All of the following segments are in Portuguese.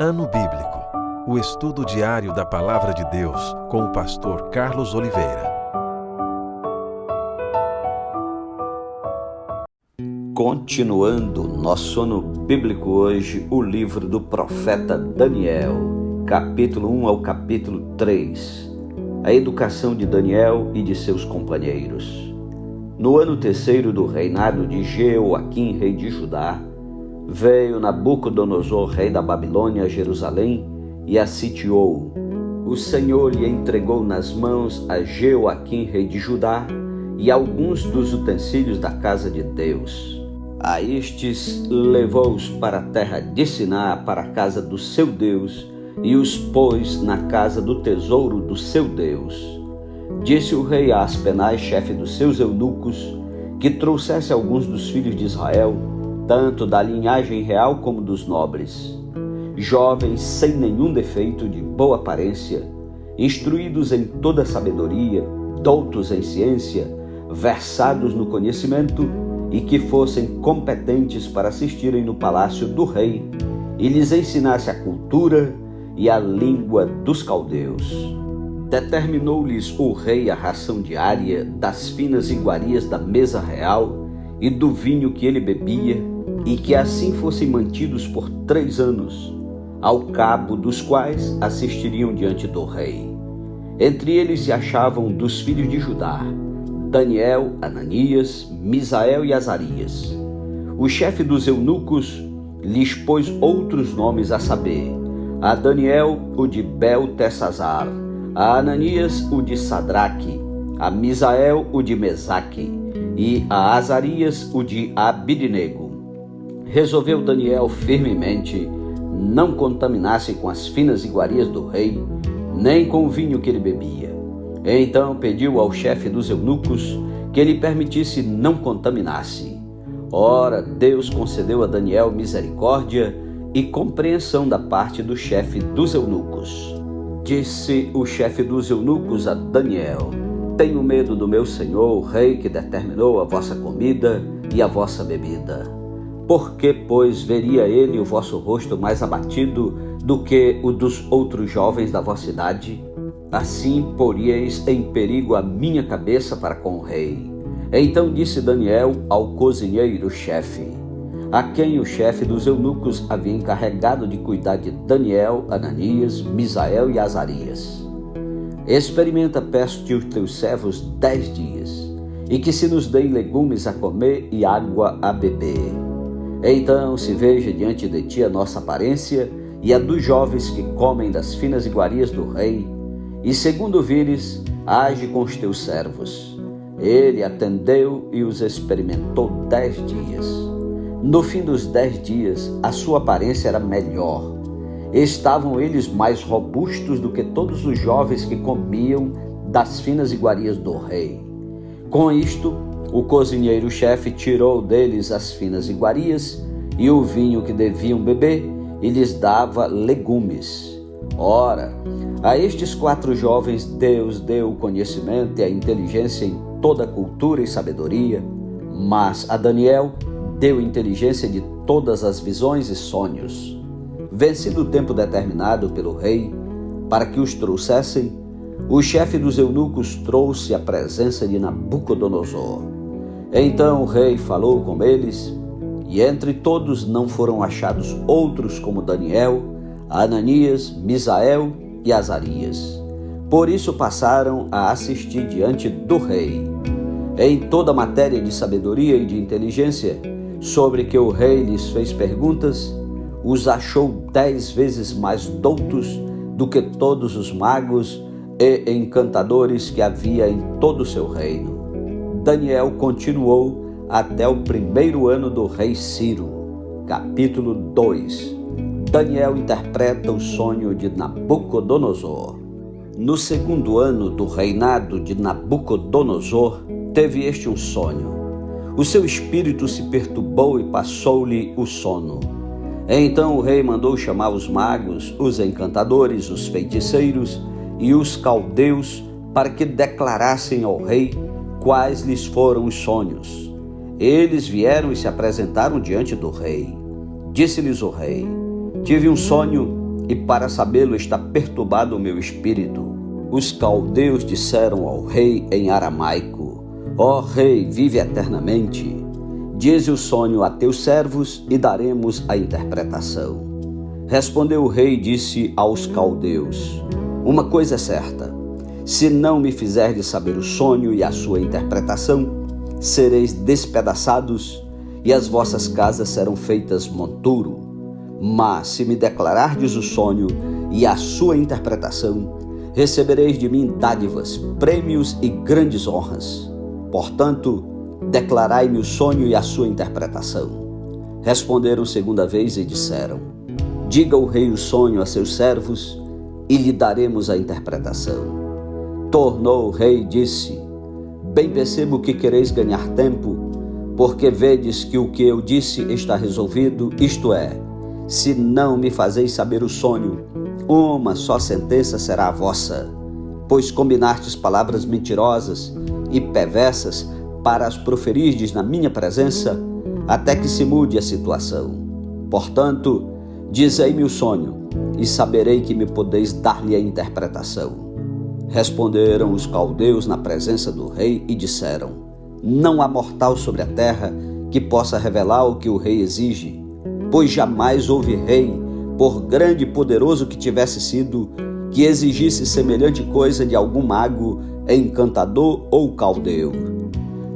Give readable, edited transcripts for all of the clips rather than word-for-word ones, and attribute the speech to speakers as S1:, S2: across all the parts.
S1: Ano Bíblico, o estudo diário da Palavra de Deus com o pastor Carlos Oliveira.
S2: Continuando nosso ano bíblico hoje, o livro do profeta Daniel, capítulo 1 ao capítulo 3, a educação de Daniel e de seus companheiros. No ano terceiro do reinado de Jeoaquim, rei de Judá, veio Nabucodonosor, rei da Babilônia, a Jerusalém e a sitiou. O Senhor lhe entregou nas mãos a Jeoaquim, rei de Judá, e alguns dos utensílios da casa de Deus. A estes levou-os para a terra de Siná, para a casa do seu Deus, e os pôs na casa do tesouro do seu Deus. Disse o rei a Aspenaz, chefe dos seus eunucos, que trouxesse alguns dos filhos de Israel, tanto da linhagem real como dos nobres, jovens sem nenhum defeito, de boa aparência, instruídos em toda sabedoria, doutos em ciência, versados no conhecimento, e que fossem competentes para assistirem no palácio do rei e lhes ensinasse a cultura e a língua dos caldeus. Determinou-lhes o rei a ração diária das finas iguarias da mesa real e do vinho que ele bebia, e que assim fossem mantidos por 3 anos, ao cabo dos quais assistiriam diante do rei. Entre eles se achavam dos filhos de Judá Daniel, Ananias, Misael e Azarias. O chefe dos eunucos lhes pôs outros nomes, a saber, a Daniel o de Beltesazar, a Ananias o de Sadraque, a Misael o de Mesaque e a Azarias o de Abidnego. Resolveu Daniel firmemente não contaminar-se com as finas iguarias do rei, nem com o vinho que ele bebia. Então pediu ao chefe dos eunucos que lhe permitisse não contaminar-se. Ora, Deus concedeu a Daniel misericórdia e compreensão da parte do chefe dos eunucos. Disse o chefe dos eunucos a Daniel: tenho medo do meu senhor, o rei, que determinou a vossa comida e a vossa bebida. Por que, pois, veria ele o vosso rosto mais abatido do que o dos outros jovens da vossa idade? Assim poríeis em perigo a minha cabeça para com o rei. Então disse Daniel ao cozinheiro-chefe, a quem o chefe dos eunucos havia encarregado de cuidar de Daniel, Ananias, Misael e Azarias: experimenta, peço-te, os teus servos 10 dias, e que se nos deem legumes a comer e água a beber. Então se veja diante de ti a nossa aparência e a dos jovens que comem das finas iguarias do rei, e segundo vires, age com os teus servos. Ele atendeu e os experimentou 10 dias. No fim dos 10 dias, a sua aparência era melhor. Estavam eles mais robustos do que todos os jovens que comiam das finas iguarias do rei. Com isto, o cozinheiro-chefe tirou deles as finas iguarias e o vinho que deviam beber, e lhes dava legumes. Ora, a estes 4 jovens Deus deu o conhecimento e a inteligência em toda cultura e sabedoria, mas a Daniel deu inteligência de todas as visões e sonhos. Vencido o tempo determinado pelo rei para que os trouxessem, o chefe dos eunucos trouxe à presença de Nabucodonosor. Então o rei falou com eles, e entre todos não foram achados outros como Daniel, Ananias, Misael e Azarias. Por isso passaram a assistir diante do rei. Em toda matéria de sabedoria e de inteligência, sobre que o rei lhes fez perguntas, os achou 10 vezes mais doutos do que todos os magos e encantadores que havia em todo o seu reino. Daniel continuou até o 1º ano do rei Ciro. Capítulo 2. Daniel interpreta o sonho de Nabucodonosor. No 2º ano do reinado de Nabucodonosor, teve este um sonho. O seu espírito se perturbou e passou-lhe o sono. Então o rei mandou chamar os magos, os encantadores, os feiticeiros e os caldeus para que declarassem ao rei quais lhes foram os sonhos. Eles vieram e se apresentaram diante do rei. Disse-lhes o rei: tive um sonho e para sabê-lo está perturbado o meu espírito. Os caldeus disseram ao rei em aramaico: Ó rei, vive eternamente. Dize o sonho a teus servos e daremos a interpretação. Respondeu o rei e disse aos caldeus: Uma coisa é certa, se não me fizerdes saber o sonho e a sua interpretação, sereis despedaçados e as vossas casas serão feitas monturo. Mas se me declarardes o sonho e a sua interpretação, recebereis de mim dádivas, prêmios e grandes honras. Portanto, declarai-me o sonho e a sua interpretação. Responderam segunda vez e disseram: Diga o rei o sonho a seus servos e lhe daremos a interpretação. Tornou o rei e disse: Bem percebo que quereis ganhar tempo, porque vedes que o que eu disse está resolvido, isto é, se não me fazeis saber o sonho, uma só sentença será a vossa, pois combinastes palavras mentirosas e perversas para as proferirdes na minha presença, até que se mude a situação. Portanto, dizei-me o sonho, e saberei que me podeis dar-lhe a interpretação. Responderam os caldeus na presença do rei e disseram: Não há mortal sobre a terra que possa revelar o que o rei exige, pois jamais houve rei, por grande e poderoso que tivesse sido, que exigisse semelhante coisa de algum mago, encantador ou caldeu.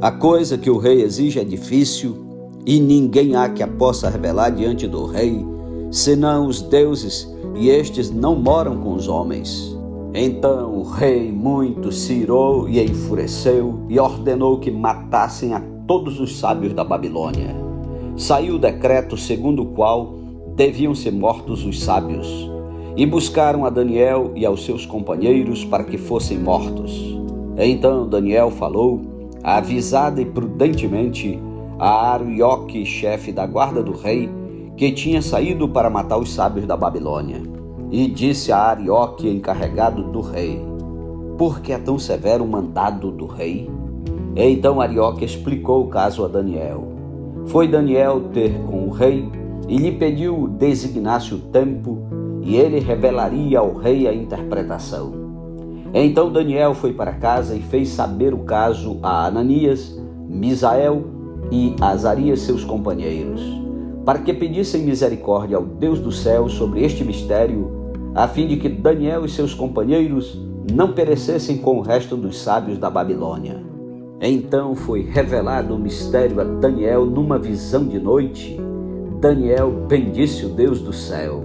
S2: A coisa que o rei exige é difícil, e ninguém há que a possa revelar diante do rei, senão os deuses, e estes não moram com os homens. Então o rei muito se irou e enfureceu, e ordenou que matassem a todos os sábios da Babilônia. Saiu o decreto segundo o qual deviam ser mortos os sábios, e buscaram a Daniel e aos seus companheiros para que fossem mortos. Então Daniel falou, avisada e prudentemente, a Arioque, chefe da guarda do rei, que tinha saído para matar os sábios da Babilônia. E disse a Arioque, encarregado do rei: Por que é tão severo o mandado do rei? Então Arioque explicou o caso a Daniel. Foi Daniel ter com o rei e lhe pediu designasse o tempo, e ele revelaria ao rei a interpretação. Então Daniel foi para casa e fez saber o caso a Ananias, Misael e Azarias, seus companheiros, para que pedissem misericórdia ao Deus do céu sobre este mistério, a fim de que Daniel e seus companheiros não perecessem com o resto dos sábios da Babilônia. Então foi revelado o mistério a Daniel numa visão de noite. Daniel bendisse o Deus do céu.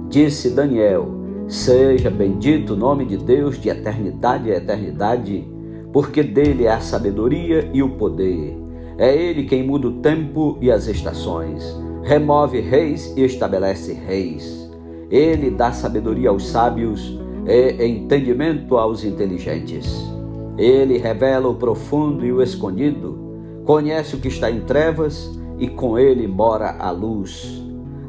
S2: Disse Daniel: Seja bendito o nome de Deus de eternidade a eternidade, porque dele é a sabedoria e o poder. É ele quem muda o tempo e as estações, remove reis e estabelece reis. Ele dá sabedoria aos sábios e entendimento aos inteligentes. Ele revela o profundo e o escondido, conhece o que está em trevas e com ele mora a luz.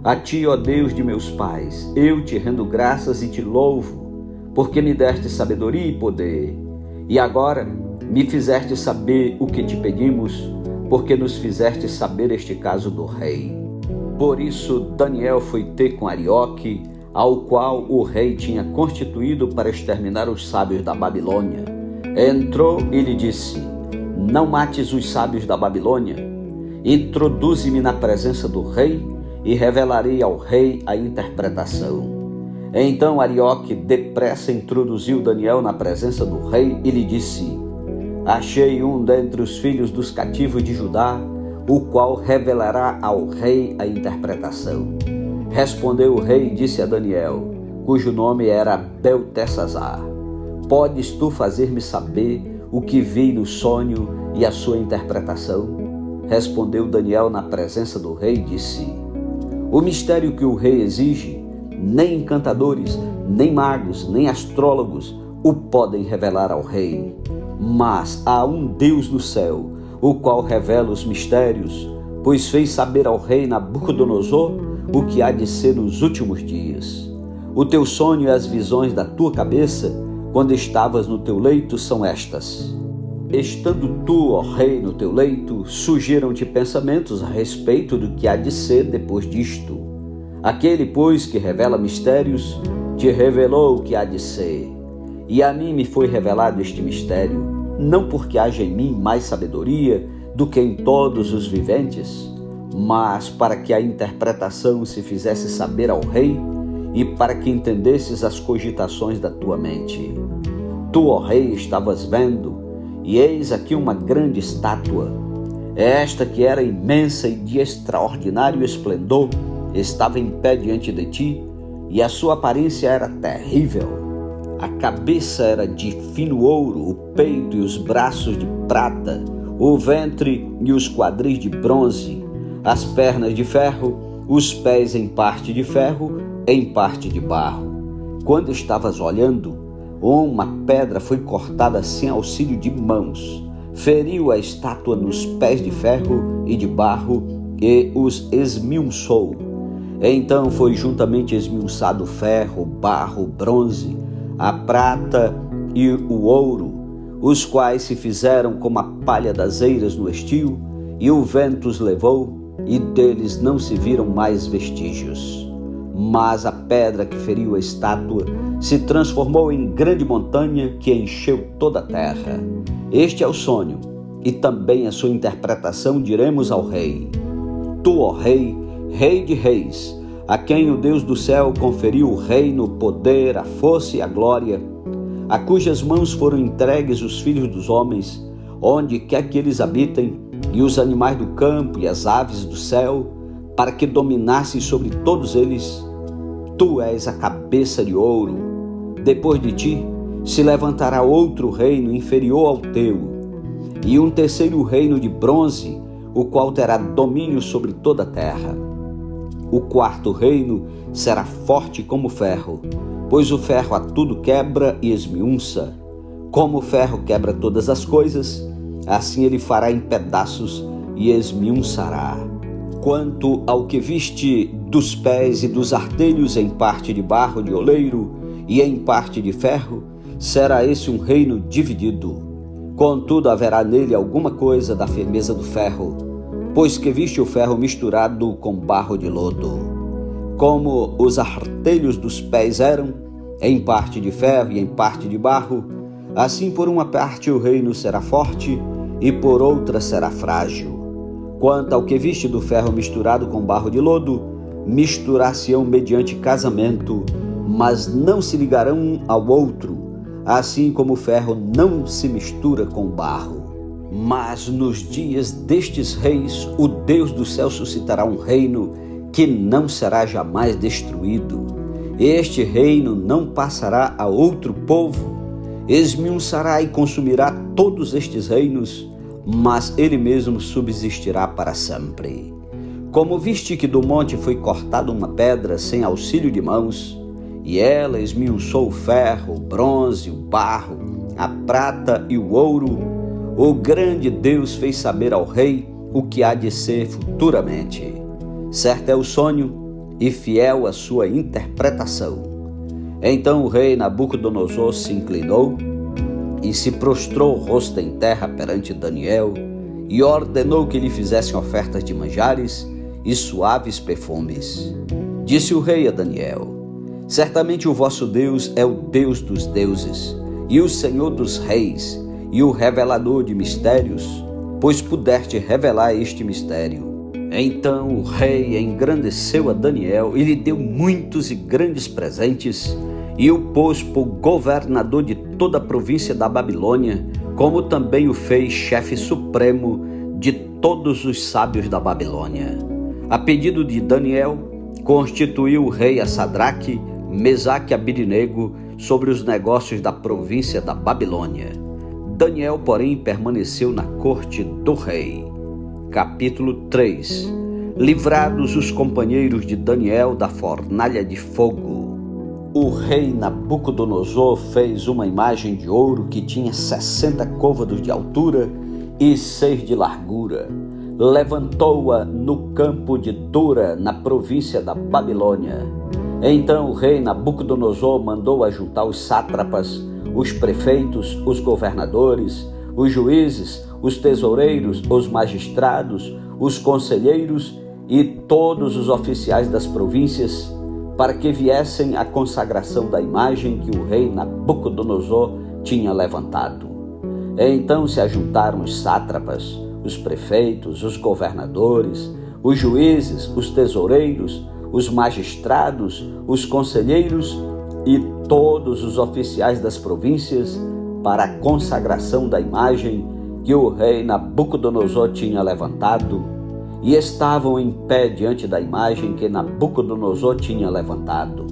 S2: A ti, ó Deus de meus pais, eu te rendo graças e te louvo, porque me deste sabedoria e poder. E agora me fizeste saber o que te pedimos, porque nos fizeste saber este caso do rei. Por isso Daniel foi ter com Arioque, ao qual o rei tinha constituído para exterminar os sábios da Babilônia. Entrou e lhe disse: Não mates os sábios da Babilônia. Introduze-me na presença do rei e revelarei ao rei a interpretação. Então Arioque depressa introduziu Daniel na presença do rei e lhe disse: Achei um dentre os filhos dos cativos de Judá, o qual revelará ao rei a interpretação. Respondeu o rei e disse a Daniel, cujo nome era Beltesazar: Podes tu fazer-me saber o que vi no sonho e a sua interpretação? Respondeu Daniel na presença do rei e disse: O mistério que o rei exige, nem encantadores, nem magos, nem astrólogos o podem revelar ao rei. Mas há um Deus no céu, o qual revela os mistérios, pois fez saber ao rei Nabucodonosor o que há de ser nos últimos dias. O teu sonho e as visões da tua cabeça, quando estavas no teu leito, são estas. Estando tu, ó rei, no teu leito, surgiram-te pensamentos a respeito do que há de ser depois disto. Aquele, pois, que revela mistérios, te revelou o que há de ser. E a mim me foi revelado este mistério, não porque haja em mim mais sabedoria do que em todos os viventes, mas para que a interpretação se fizesse saber ao rei e para que entendesses as cogitações da tua mente. Tu, ó rei, estavas vendo, e eis aqui uma grande estátua. Esta que era imensa e de extraordinário esplendor, estava em pé diante de ti, e a sua aparência era terrível. A cabeça era de fino ouro, o peito e os braços de prata, o ventre e os quadris de bronze, as pernas de ferro, os pés em parte de ferro, em parte de barro. Quando estavas olhando, uma pedra foi cortada sem auxílio de mãos, feriu a estátua nos pés de ferro e de barro e os esmiuçou. Então foi juntamente esmiuçado o ferro, o barro, o bronze, a prata e o ouro, os quais se fizeram como a palha das eiras no estio, e o vento os levou, e deles não se viram mais vestígios. Mas a pedra que feriu a estátua se transformou em grande montanha que encheu toda a terra. Este é o sonho, e também a sua interpretação diremos ao rei. Tu, ó rei, rei de reis, a quem o Deus do céu conferiu o reino, o poder, a força e a glória, a cujas mãos foram entregues os filhos dos homens, onde quer que eles habitem, e os animais do campo e as aves do céu, para que dominasses sobre todos eles. Tu és a cabeça de ouro. Depois de ti se levantará outro reino inferior ao teu, e um terceiro reino de bronze, o qual terá domínio sobre toda a terra. O quarto reino será forte como ferro, pois o ferro a tudo quebra e esmiuça. Como o ferro quebra todas as coisas, assim ele fará em pedaços e esmiuçará. Quanto ao que viste dos pés e dos artelhos em parte de barro de oleiro e em parte de ferro, será esse um reino dividido. Contudo, haverá nele alguma coisa da firmeza do ferro, pois que viste o ferro misturado com barro de lodo. Como os artelhos dos pés eram, em parte de ferro e em parte de barro, assim por uma parte o reino será forte e por outra será frágil. Quanto ao que viste do ferro misturado com barro de lodo, misturar-se-ão mediante casamento, mas não se ligarão um ao outro, assim como o ferro não se mistura com o barro. Mas nos dias destes reis, o Deus do céu suscitará um reino que não será jamais destruído. Este reino não passará a outro povo, esmiuçará e consumirá todos estes reinos, mas ele mesmo subsistirá para sempre. Como viste que do monte foi cortada uma pedra sem auxílio de mãos, e ela esmiuçou o ferro, o bronze, o barro, a prata e o ouro, o grande Deus fez saber ao rei o que há de ser futuramente. Certo é o sonho e fiel a sua interpretação. Então o rei Nabucodonosor se inclinou e se prostrou o rosto em terra perante Daniel e ordenou que lhe fizessem ofertas de manjares e suaves perfumes. Disse o rei a Daniel: certamente o vosso Deus é o Deus dos deuses e o Senhor dos reis e o revelador de mistérios, pois pudeste revelar este mistério. Então o rei engrandeceu a Daniel e lhe deu muitos e grandes presentes, e o pôs por governador de toda a província da Babilônia, como também o fez chefe supremo de todos os sábios da Babilônia. A pedido de Daniel, constituiu o rei a Sadraque, Mesaque e Abidnego sobre os negócios da província da Babilônia. Daniel, porém, permaneceu na corte do rei. Capítulo 3. Livrados os companheiros de Daniel da fornalha de fogo. O rei Nabucodonosor fez uma imagem de ouro que tinha 60 côvados de altura e 6 de largura. Levantou-a no campo de Dura, na província da Babilônia. Então o rei Nabucodonosor mandou ajuntar os sátrapas, os prefeitos, os governadores, os juízes, os tesoureiros, os magistrados, os conselheiros e todos os oficiais das províncias, para que viessem à consagração da imagem que o rei Nabucodonosor tinha levantado. Então se ajuntaram os sátrapas, os prefeitos, os governadores, os juízes, os tesoureiros, os magistrados, os conselheiros e todos os oficiais das províncias para a consagração da imagem que o rei Nabucodonosor tinha levantado, e estavam em pé diante da imagem que Nabucodonosor tinha levantado.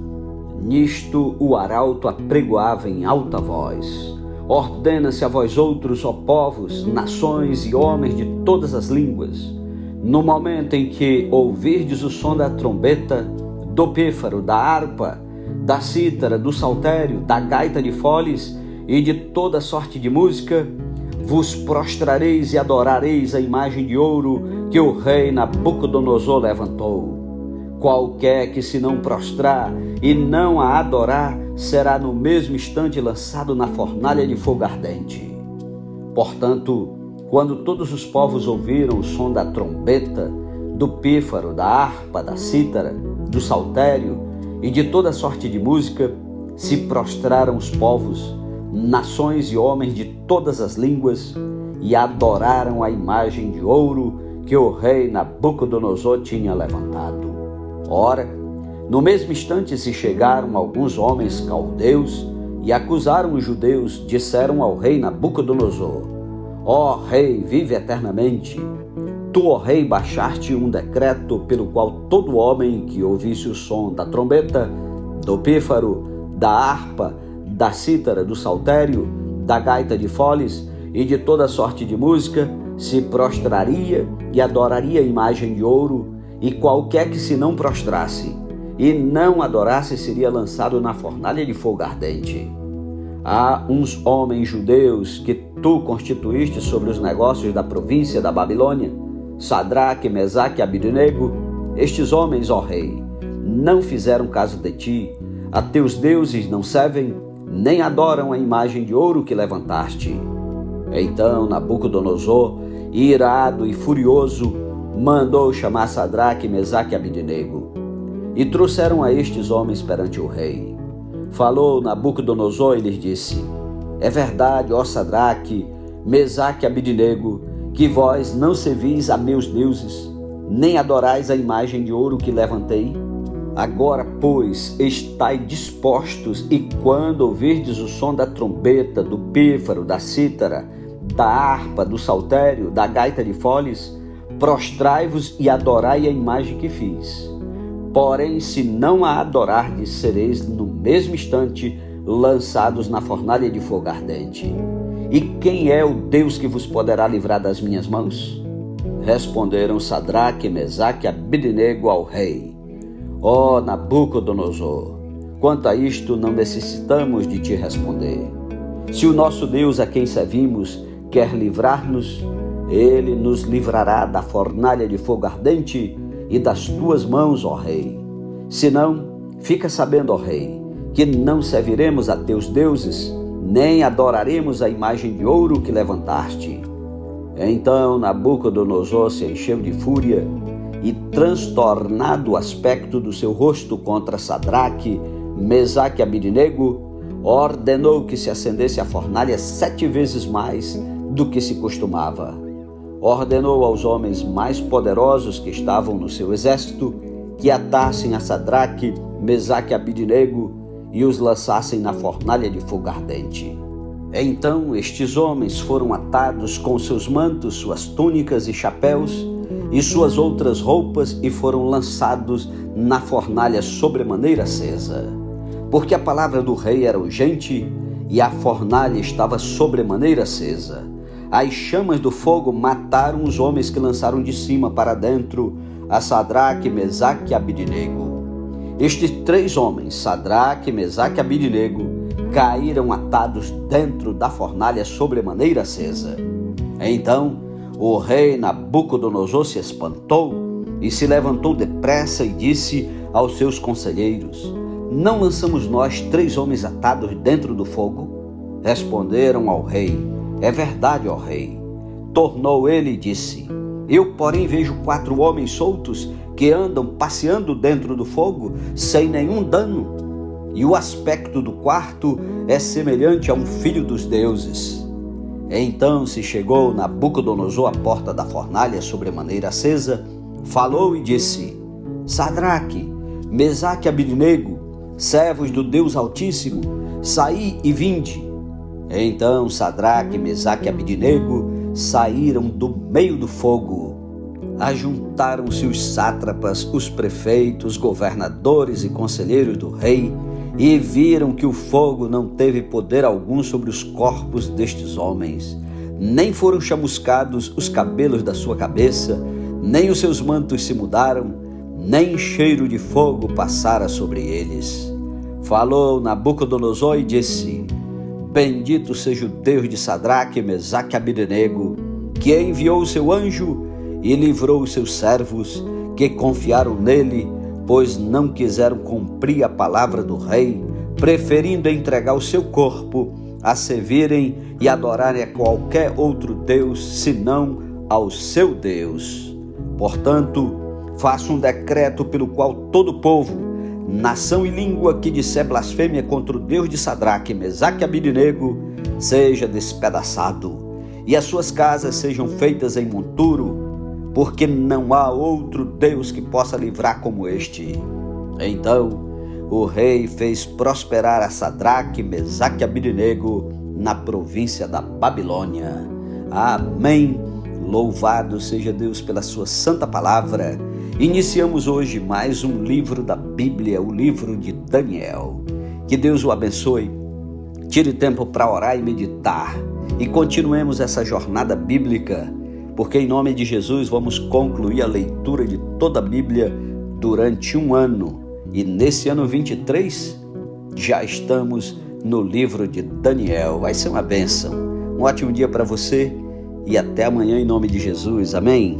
S2: Nisto o arauto apregoava em alta voz: ordena-se a vós outros, ó povos, nações e homens de todas as línguas, no momento em que ouvirdes o som da trombeta, do pífaro, da harpa, da cítara, do saltério, da gaita de foles e de toda sorte de música, vos prostrareis e adorareis a imagem de ouro que o rei Nabucodonosor levantou. Qualquer que se não prostrar e não a adorar será no mesmo instante lançado na fornalha de fogo ardente. Portanto, quando todos os povos ouviram o som da trombeta, do pífaro, da harpa, da cítara, do saltério e de toda sorte de música, se prostraram os povos, nações e homens de todas as línguas, e adoraram a imagem de ouro que o rei Nabucodonosor tinha levantado. Ora, no mesmo instante se chegaram alguns homens caldeus e acusaram os judeus, disseram ao rei Nabucodonosor: ó rei, vive eternamente. Tu, ó rei, baixaste um decreto pelo qual todo homem que ouvisse o som da trombeta, do pífaro, da harpa, da cítara, do saltério, da gaita de foles e de toda sorte de música, se prostraria e adoraria a imagem de ouro, e qualquer que se não prostrasse e não adorasse seria lançado na fornalha de fogo ardente. Há uns homens judeus que tu constituíste sobre os negócios da província da Babilônia, Sadraque, Mesaque e Abidnego. Estes homens, ó rei, não fizeram caso de ti, a teus deuses não servem, nem adoram a imagem de ouro que levantaste. Então Nabucodonosor, irado e furioso, mandou chamar Sadraque, Mesaque e Abidnego, e trouxeram a estes homens perante o rei. Falou Nabucodonosor e lhes disse: é verdade, ó Sadraque, Mesaque e Abidnego, que vós não servis a meus deuses, nem adorais a imagem de ouro que levantei? Agora, pois, estai dispostos, e quando ouvirdes o som da trombeta, do pífaro, da cítara, da harpa, do saltério, da gaita de foles, prostrai-vos e adorai a imagem que fiz. Porém, se não a adorardes, sereis no mesmo instante lançados na fornalha de fogo ardente. E quem é o Deus que vos poderá livrar das minhas mãos? Responderam Sadraque, Mesaque e Abidnego ao rei: ó Nabucodonosor, quanto a isto não necessitamos de te responder. Se o nosso Deus a quem servimos quer livrar-nos, ele nos livrará da fornalha de fogo ardente e das tuas mãos, ó rei. Se não, fica sabendo, ó rei, que não serviremos a teus deuses, nem adoraremos a imagem de ouro que levantaste. Então Nabucodonosor se encheu de fúria e, transtornado o aspecto do seu rosto contra Sadraque, Mesaque e Abidnego, ordenou que se acendesse a fornalha 7 vezes mais do que se costumava. Ordenou aos homens mais poderosos que estavam no seu exército que atassem a Sadraque, Mesaque e Abidnego e os lançassem na fornalha de fogo ardente. Então estes homens foram atados com seus mantos, suas túnicas e chapéus e suas outras roupas e foram lançados na fornalha sobremaneira acesa. Porque a palavra do rei era urgente e a fornalha estava sobremaneira acesa. As chamas do fogo mataram os homens que lançaram de cima para dentro a Sadraque, Mesaque e Abidnego. Estes 3 homens, Sadraque, Mesaque e Abidnego, caíram atados dentro da fornalha sobremaneira acesa. Então o rei Nabucodonosor se espantou e se levantou depressa e disse aos seus conselheiros: não lançamos nós 3 homens atados dentro do fogo? Responderam ao rei: é verdade, ó rei. Tornou ele e disse: Eu, porém, vejo 4 homens soltos que andam passeando dentro do fogo sem nenhum dano. E o aspecto do quarto é semelhante a um filho dos deuses. Então se chegou Nabucodonosor à porta da fornalha sobremaneira acesa, falou e disse: Sadraque, Mesaque e Abednego, servos do Deus Altíssimo, saí e vinde. Então Sadraque, Mesaque e Abednego saíram do meio do fogo. Ajuntaram-se os sátrapas, os prefeitos, governadores e conselheiros do rei, e viram que o fogo não teve poder algum sobre os corpos destes homens, nem foram chamuscados os cabelos da sua cabeça, nem os seus mantos se mudaram, nem cheiro de fogo passara sobre eles. Falou Nabucodonosor e disse: Bendito seja o Deus de Sadraque, Mesaque e Abednego, que enviou o seu anjo e livrou os seus servos, que confiaram nele, pois não quiseram cumprir a palavra do rei, preferindo entregar o seu corpo a servirem e adorarem a qualquer outro Deus, senão ao seu Deus. Portanto, faço um decreto pelo qual todo povo, nação e língua que disser blasfêmia contra o Deus de Sadraque, Mesaque e Abednego, seja despedaçado, e as suas casas sejam feitas em monturo, porque não há outro Deus que possa livrar como este. Então o rei fez prosperar a Sadraque, Mesaque e Abednego na província da Babilônia. Amém. Louvado seja Deus pela sua santa palavra. Iniciamos hoje mais um livro da Bíblia, o livro de Daniel. Que Deus o abençoe. Tire tempo para orar e meditar. E continuemos essa jornada bíblica, porque em nome de Jesus vamos concluir a leitura de toda a Bíblia durante um ano. E nesse ano 23, já estamos no livro de Daniel. Vai ser uma bênção. Um ótimo dia para você e até amanhã em nome de Jesus. Amém?